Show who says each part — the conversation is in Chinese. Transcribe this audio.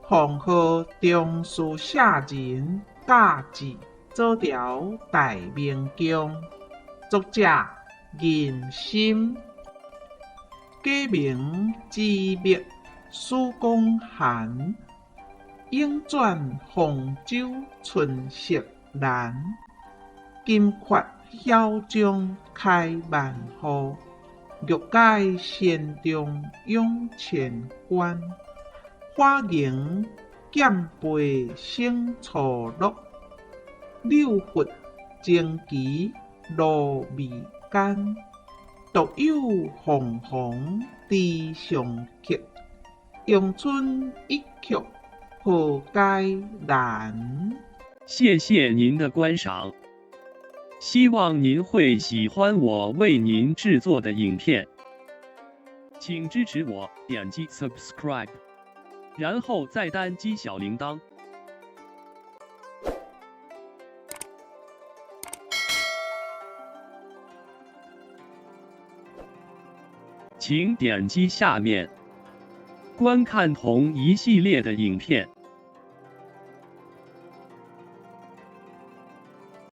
Speaker 1: 黄河中书写人假字做条大明经，作者仁心。假名之密，史公函。永转黄州春色难。金阙晓钟开万户，玉阶仙中永乾关。花迎剑背生错落，柳拂旌旗落眉间。独有凤凰地上客，阳春一曲何该难。
Speaker 2: 谢谢您的观赏，希望您会喜欢我为您制作的影片，请支持我，点击 subscribe， 然后再单击小铃铛。请点击下面观看同一系列的影片。